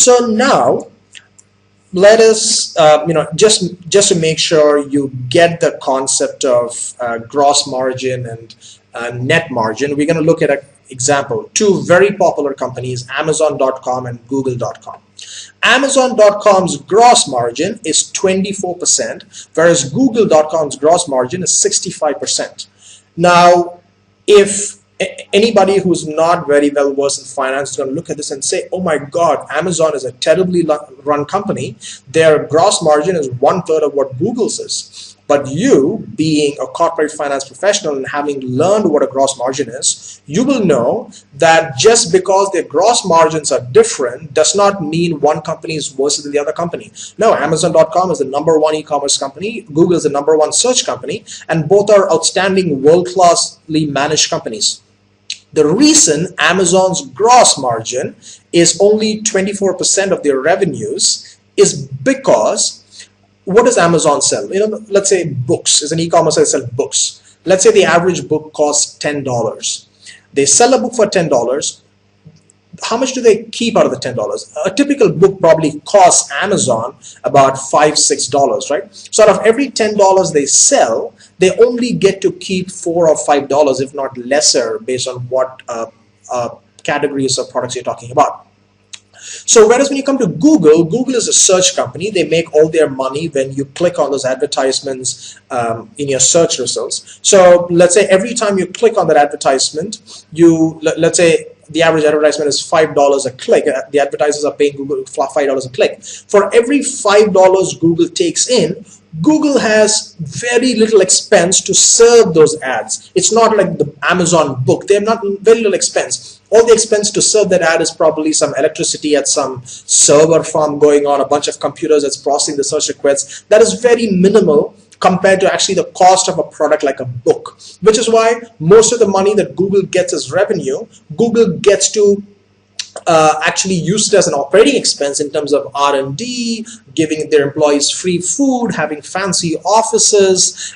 So now let us, just to make sure you get the concept of gross margin and net margin, we're going to look at an example. Two very popular companies, Amazon.com and Google.com. Amazon.com's gross margin is 24%, whereas Google.com's gross margin is 65%. Now, if anybody who's not very well versed in finance is going to look at this and say, oh my God, Amazon is a terribly run company. Their gross margin is 1/3 of what Google's is. But you, being a corporate finance professional and having learned what a gross margin is, you will know that just because their gross margins are different does not mean one company is worse than the other company. No, Amazon.com is the #1 e-commerce company, Google is the #1 search company, and both are outstanding, world-classly managed companies. The reason Amazon's gross margin is only 24% of their revenues is because what does Amazon sell? Let's say books. As an e-commerce, they sell books. Let's say the average book costs $10. They sell a book for $10. How much do they keep out of the $10? A typical book probably costs Amazon about $5-6, right? So out of every $10 they sell, they only get to keep $4 or $5, if not lesser, based on what categories of products you're talking about. So whereas when you come to Google, Google is a search company. They make all their money when you click on those advertisements in your search results. So let's say every time you click on that advertisement, let's say the average advertisement is $5 a click. The advertisers are paying Google $5 a click. For every $5 Google takes in, Google has very little expense to serve those ads. It's not like the Amazon book. They have not very little expense. All the expense to serve that ad is probably some electricity at some server farm going on, a bunch of computers that's processing the search requests. That is very minimal compared to actually the cost of a product like a book, which is why most of the money that Google gets as revenue, Google gets to actually use it as an operating expense in terms of R&D, giving their employees free food, having fancy offices,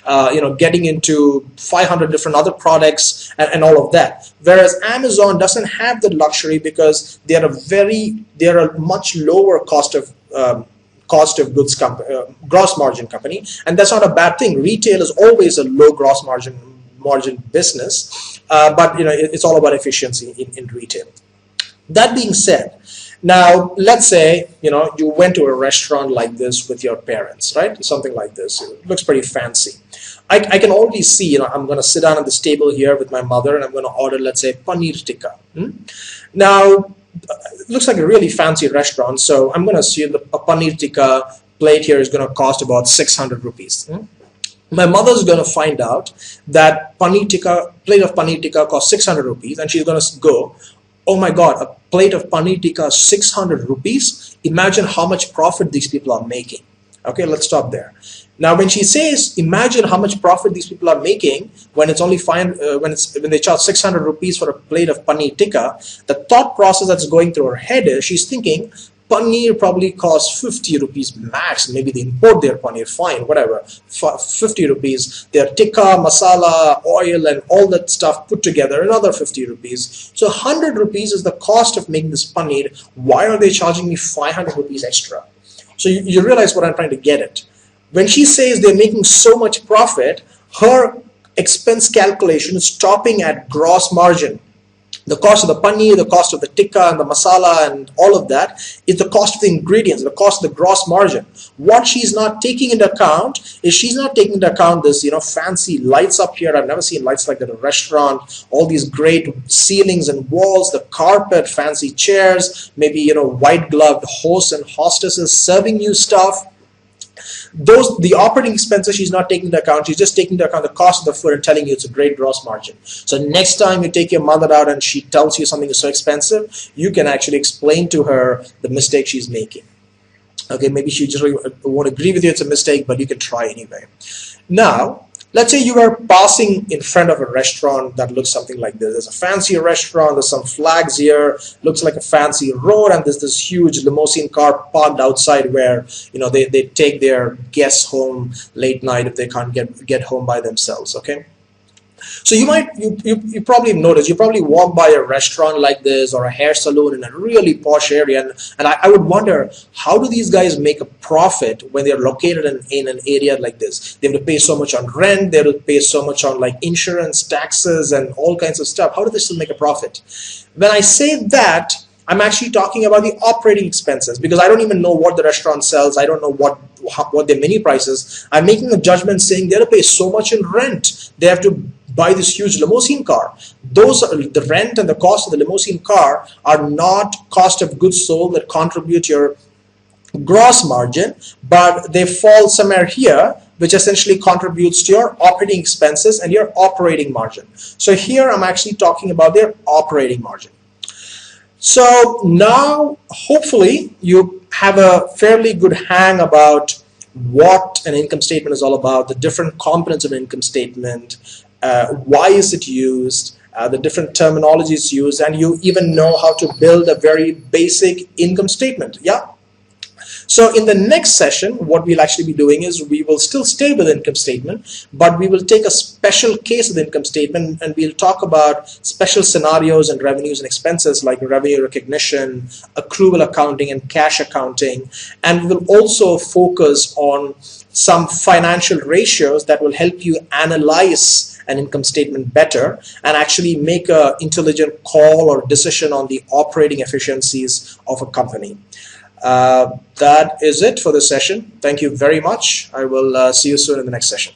getting into 500 different other products and all of that. Whereas Amazon doesn't have the luxury because they're a much lower cost of goods gross margin company, and that's not a bad thing. Retail is always a low gross margin business, but it's all about efficiency in retail. That being said, now let's say you went to a restaurant like this with your parents, right? Something like this. It looks pretty fancy. I can already see, I'm going to sit down at this table here with my mother and I'm going to order, let's say, paneer tikka. Now, it looks like a really fancy restaurant, so I'm going to assume a paneer tikka plate here is going to cost about 600 rupees. My mother's going to find out that plate of paneer tikka costs 600 rupees, and she's going to go, oh my God, a plate of paneer tikka is 600 rupees. Imagine how much profit these people are making. Okay, let's stop there. Now, when she says, imagine how much profit these people are making when it's only when they charge 600 rupees for a plate of paneer tikka, the thought process that's going through her head is she's thinking, paneer probably costs 50 rupees max. Maybe they import their paneer, fine, whatever. 50 rupees. Their tikka, masala, oil, and all that stuff put together, another 50 rupees. So 100 rupees is the cost of making this paneer. Why are they charging me 500 rupees extra? So you realize what I'm trying to get at. When she says they're making so much profit, her expense calculation is stopping at gross margin. The cost of the paneer, the cost of the tikka and the masala and all of that is the cost of the ingredients, the cost of the gross margin. What she's not taking into account is she's not taking into account this, fancy lights up here. I've never seen lights like that in a restaurant. All these great ceilings and walls, the carpet, fancy chairs, maybe, white gloved hosts and hostesses serving you stuff. The operating expenses she's not taking into account. She's just taking into account the cost of the food and telling you it's a great gross margin. So next time you take your mother out and she tells you something is so expensive, you can actually explain to her the mistake she's making. Okay, maybe she just won't agree with you it's a mistake, but you can try anyway. Now, let's say you are passing in front of a restaurant that looks something like this. There's a fancy restaurant, there's some flags here, looks like a fancy road, and there's this huge limousine car parked outside where they take their guests home late night if they can't get home by themselves. Okay, So you probably notice, you probably walk by a restaurant like this or a hair salon in a really posh area, and I would wonder, how do these guys make a profit when they're located in an area like this? They have to pay so much on rent, they have to pay so much on like insurance, taxes, and all kinds of stuff. How do they still make a profit? When I say that, I'm actually talking about the operating expenses, because I don't even know what the restaurant sells. I don't know what their menu price is. I'm making a judgment saying they have to pay so much in rent. They have to buy this huge limousine car. The rent and the cost of the limousine car are not cost of goods sold that contribute your gross margin, but they fall somewhere here, which essentially contributes to your operating expenses and your operating margin. So here I'm actually talking about their operating margin. So now, hopefully, you have a fairly good hang about what an income statement is all about, the different components of an income statement, why is it used, the different terminologies used, and you even know how to build a very basic income statement. Yeah. So in the next session, what we'll actually be doing is we will still stay with income statement, but we will take a special case of the income statement and we'll talk about special scenarios and revenues and expenses like revenue recognition, accrual accounting, and cash accounting. And we will also focus on some financial ratios that will help you analyze an income statement better and actually make an intelligent call or decision on the operating efficiencies of a company. That is it for this session. Thank you very much. I will see you soon in the next session.